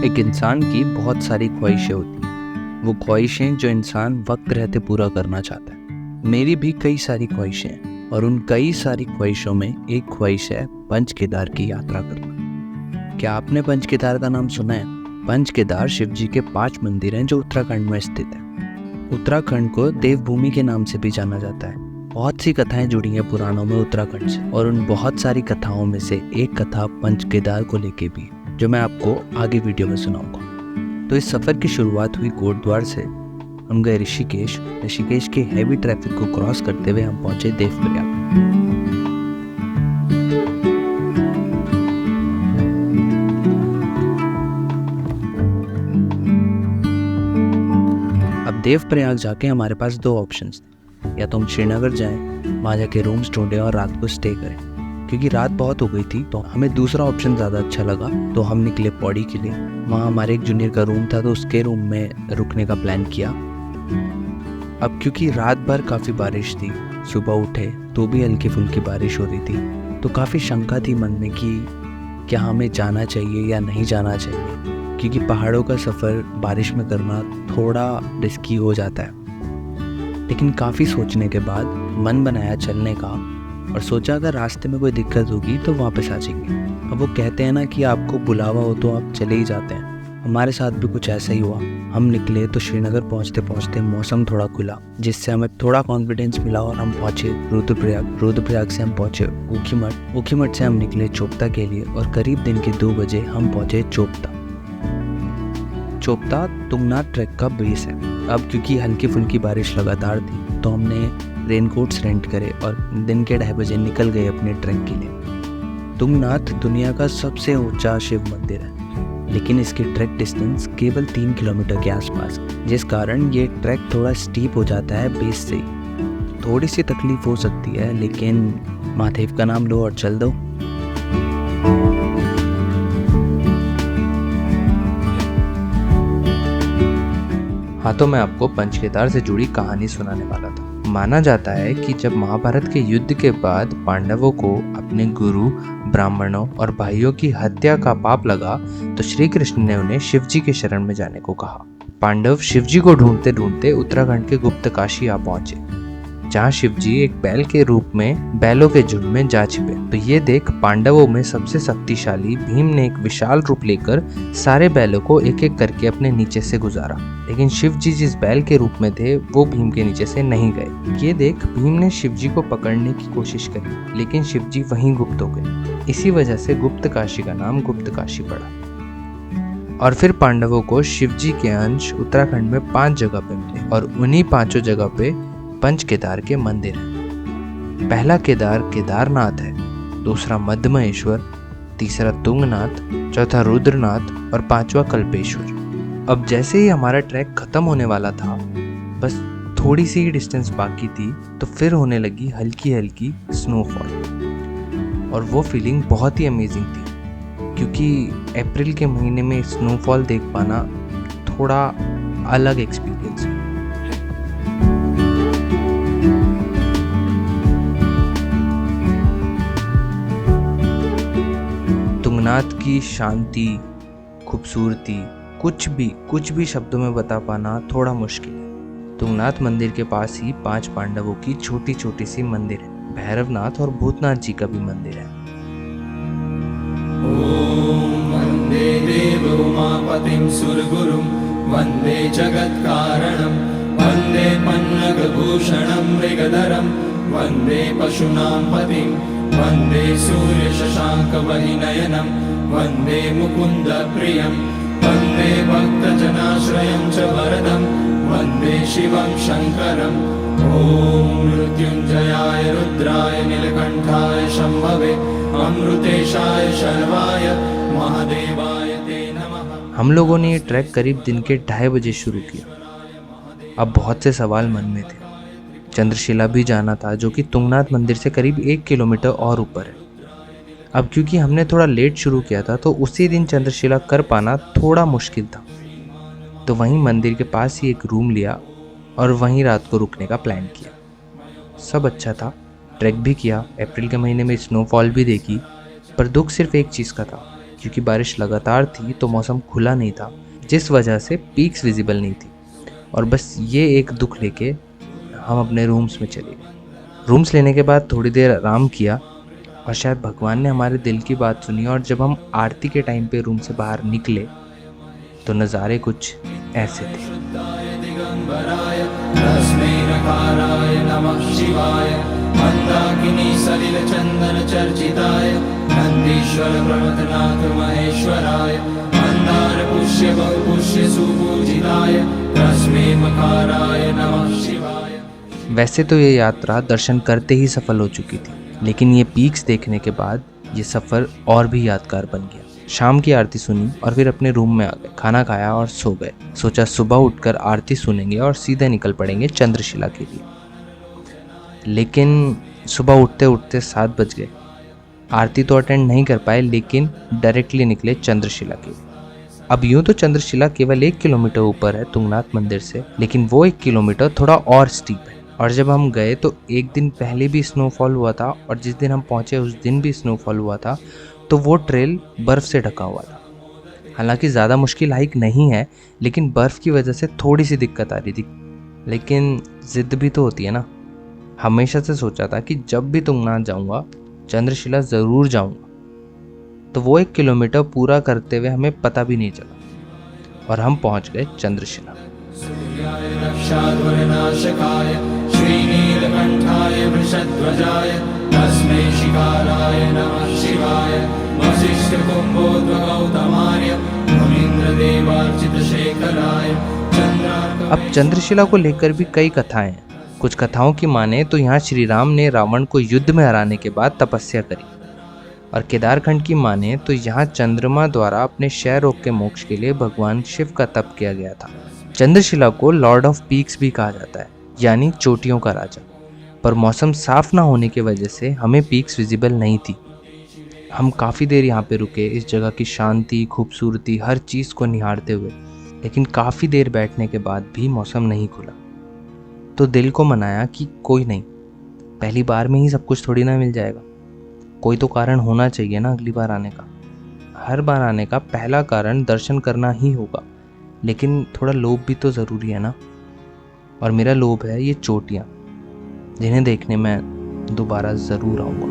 एक इंसान की बहुत सारी ख्वाहिशें होती हैं। वो ख्वाहिशें जो इंसान वक्त रहते पूरा करना चाहता है। मेरी भी कई सारी ख्वाहिशें हैं और उन कई सारी ख्वाहिशों में एक ख्वाहिश है पंच केदार की यात्रा करना। क्या आपने पंच केदार का नाम सुना है? पंच केदार शिव जी के 5 मंदिर हैं जो उत्तराखंड में स्थित है। उत्तराखंड को देवभूमि के नाम से भी जाना जाता है। बहुत सी कथाएं जुड़ी हैं पुराणों में उत्तराखंड से, और उन बहुत सारी कथाओं में से एक कथा पंच केदार को लेके भी, जो मैं आपको आगे वीडियो में सुनाऊंगा। तो इस सफ़र की शुरुआत हुई कोटद्वार से। हम गए ऋषिकेश के हैवी ट्रैफिक को क्रॉस करते हुए हम पहुंचे देवप्रयाग। अब देवप्रयाग जाके हमारे पास 2 ऑप्शंस थे। या तो हम श्रीनगर जाएं, वहाँ जाके रूम्स ढूंढें और रात को स्टे करें, क्योंकि रात बहुत हो गई थी। तो हमें दूसरा ऑप्शन ज़्यादा अच्छा लगा, तो हम निकले पौड़ी के लिए। वहाँ हमारे एक जूनियर का रूम था, तो उसके रूम में रुकने का प्लान किया। अब क्योंकि रात भर काफ़ी बारिश थी, सुबह उठे तो भी हल्की फुल्की बारिश हो रही थी, तो काफ़ी शंका थी मन में कि क्या हमें जाना चाहिए या नहीं जाना चाहिए, क्योंकि पहाड़ों का सफ़र बारिश में करना थोड़ा रिस्की हो जाता है। लेकिन काफ़ी सोचने के बाद मन बनाया चलने का, और सोचा अगर रास्ते में कोई दिक्कत होगी तो वापस आ जाएंगे। अब वो कहते हैं ना कि आपको बुलावा हो तो आप चले ही जाते हैं। हमारे साथ भी कुछ ऐसा ही हुआ। हम निकले तो श्रीनगर पहुंचते पहुंचते मौसम थोड़ा खुला, जिससे हमें थोड़ा कॉन्फिडेंस मिला और हम पहुंचे रुद्रप्रयाग से हम पहुंचे ऊखीमठ से हम निकले चोपता के लिए, और करीब दिन के 2 बजे हम पहुंचे चोपता तुंगनाथ ट्रैक का बेस है। अब क्योंकि हल्की फुल्की बारिश लगातार थी, तो हमने रेनकोट्स रेंट करे और दिन के 2:30 बजे निकल गए अपने ट्रैक के लिए। तुंगनाथ दुनिया का सबसे ऊंचा शिव मंदिर है, लेकिन इसकी ट्रैक डिस्टेंस केवल 3 किलोमीटर के आसपास, जिस कारण ये ट्रैक थोड़ा स्टीप हो जाता है बेस से। थोड़ी सी तकलीफ हो सकती है, लेकिन महादेव का नाम लो और चल दो। हाँ, तो मैं आपको पंच केदार से जुड़ी कहानी सुनाने वाला था। माना जाता है कि जब महाभारत के युद्ध के बाद पांडवों को अपने गुरु, ब्राह्मणों और भाइयों की हत्या का पाप लगा, तो श्री कृष्ण ने उन्हें शिव जी के शरण में जाने को कहा। पांडव शिव जी को ढूंढते ढूंढते उत्तराखंड के गुप्तकाशी आ पहुंचे, जहाँ शिव जी एक बैल के रूप में बैलों के झुंड में जा छिपे। तो ये देख पांडवों में सबसे शक्तिशाली भीम ने एक विशाल रूप लेकर सारे बैलों को एक एक करके अपने नीचे से गुजारा। लेकिन शिव जी जिस बैल के रूप में थे वो भीम के नीचे से नहीं गए। ये देख भीम ने शिव जी को पकड़ने की कोशिश करी, लेकिन शिव जी वहीं गुप्त हो गए। इसी वजह से गुप्तकाशी का नाम गुप्तकाशी पड़ा। और फिर पांडवों को शिव जी के अंश उत्तराखंड में 5 जगह पे मिले, और उन्हीं 5 जगह पे पंच केदार के मंदिर हैं। पहला केदार केदारनाथ है, दूसरा मध्यमहेश्वर, तीसरा तुंगनाथ, चौथा रुद्रनाथ और 5वां कल्पेश्वर। अब जैसे ही हमारा ट्रैक खत्म होने वाला था, बस थोड़ी सी ही डिस्टेंस बाकी थी, तो फिर होने लगी हल्की हल्की स्नोफॉल। और वो फीलिंग बहुत ही अमेजिंग थी, क्योंकि अप्रैल के महीने में स्नोफॉल देख पाना थोड़ा अलग एक्सपीरियंस है। तुंगनाथ की शांति, खूबसूरती कुछ भी शब्दों में बता पाना थोड़ा मुश्किल है। तुंगनाथ मंदिर के पास ही 5 पांडवों की छोटी छोटी सी मंदिर है। भैरवनाथ और भूतनाथ जी का भी मंदिर है। ओम वंदे देव उमापतिं सुरगुरुं वंदे जगत्कारणं वंदे पन्नगभूषणं मृगधरं वंदे पशूनां पतिं वंदे सूर्यशशाङ्कवहिनयनं वंदे मुकुन्दप्रियं वंदे भक्तजनाश्रयं च वरदं वंदे शिवं शङ्करम्। ओम मृत्युंजयाय रुद्राय नीलकंठाय शंभवे अमृतेशाय शर्वाय महादेवाय ते नमः। हम लोगों ने ये ट्रैक करीब दिन के 2:30 बजे शुरू किया। अब बहुत से सवाल मन में थे। चंद्रशिला भी जाना था, जो कि तुंगनाथ मंदिर से करीब 1 किलोमीटर और ऊपर है। अब क्योंकि हमने थोड़ा लेट शुरू किया था, तो उसी दिन चंद्रशिला कर पाना थोड़ा मुश्किल था। तो वहीं मंदिर के पास ही एक रूम लिया और वहीं रात को रुकने का प्लान किया। सब अच्छा था, ट्रैक भी किया, अप्रैल के महीने में स्नोफॉल भी देखी, पर दुख सिर्फ एक चीज़ का था क्योंकि बारिश लगातार थी तो मौसम खुला नहीं था, जिस वजह से पीक्स विजिबल नहीं थी। और बस ये एक दुख लेके हम अपने रूम्स में चले गए। रूम्स लेने के बाद थोड़ी देर आराम किया और शायद भगवान ने हमारे दिल की बात सुनी, और जब हम आरती के टाइम पे रूम से बाहर निकले तो नज़ारे कुछ ऐसे थे। शुद्धाय दिगंबराय तस्मै नकाराय नमः शिवाय मंदाकिनी सलिल चंदन चर्चिताय नंदीश्वर प्रमथनाथ महेश्वराय मंदार पुष्य बहुपुष्य सुपूजिताय तस्मै मकाराय नमः शिवाय। वैसे तो ये यात्रा दर्शन करते ही सफल हो चुकी थी, लेकिन ये पीक्स देखने के बाद ये सफ़र और भी यादगार बन गया। शाम की आरती सुनी और फिर अपने रूम में आ गए, खाना खाया और सो गए। सोचा सुबह उठकर आरती सुनेंगे और सीधे निकल पड़ेंगे चंद्रशिला के लिए। लेकिन सुबह उठते उठते 7 बज गए। आरती तो अटेंड नहीं कर पाए, लेकिन डायरेक्टली निकले चंद्रशिला के लिए। अब यूं तो चंद्रशिला केवल 1 किलोमीटर ऊपर है तुंगनाथ मंदिर से, लेकिन वो 1 किलोमीटर थोड़ा और स्टीप है। और जब हम गए तो एक दिन पहले भी स्नोफॉल हुआ था, और जिस दिन हम पहुंचे उस दिन भी स्नोफॉल हुआ था, तो वो ट्रेल बर्फ़ से ढका हुआ था। हालांकि ज़्यादा मुश्किल हाइक नहीं है, लेकिन बर्फ़ की वजह से थोड़ी सी दिक्कत आ रही थी। लेकिन ज़िद भी तो होती है ना। हमेशा से सोचा था कि जब भी तुंगनाथ जाऊंगा चंद्रशिला ज़रूर जाऊंगा। तो वो 1 किलोमीटर पूरा करते हुए हमें पता भी नहीं चला और हम पहुंच गए चंद्रशिला। सूर्याय रक्षाध्वरनाशकाय श्रीनीलकंठाय वृषध्वजाय तस्मै शिकाराय नमः शिवाय वसिष्ठ कुंभोद्भगौतमार्य मुनीन्द्रदेवार्चित शेखराय चंद्रार्क। अब चंद्रशिला को लेकर भी कई कथाएं हैं। कुछ कथाओं की माने तो यहाँ श्री राम ने रावण को युद्ध में हराने के बाद तपस्या करी, और केदारखंड की माने तो यहाँ चंद्रमा द्वारा अपने क्षय रोग के मोक्ष के लिए भगवान शिव का तप किया गया था। चंद्रशिला को लॉर्ड ऑफ पीक्स भी कहा जाता है, यानी चोटियों का राजा। पर मौसम साफ ना होने की वजह से हमें पीक्स विजिबल नहीं थी। हम काफ़ी देर यहाँ पे रुके, इस जगह की शांति, खूबसूरती, हर चीज़ को निहारते हुए। लेकिन काफ़ी देर बैठने के बाद भी मौसम नहीं खुला, तो दिल को मनाया कि कोई नहीं, पहली बार में ही सब कुछ थोड़ी ना मिल जाएगा। कोई तो कारण होना चाहिए ना अगली बार आने का। हर बार आने का पहला कारण दर्शन करना ही होगा, लेकिन थोड़ा लोभ भी तो ज़रूरी है ना। और मेरा लोभ है ये चोटियाँ, जिन्हें देखने मैं दोबारा ज़रूर आऊँगा।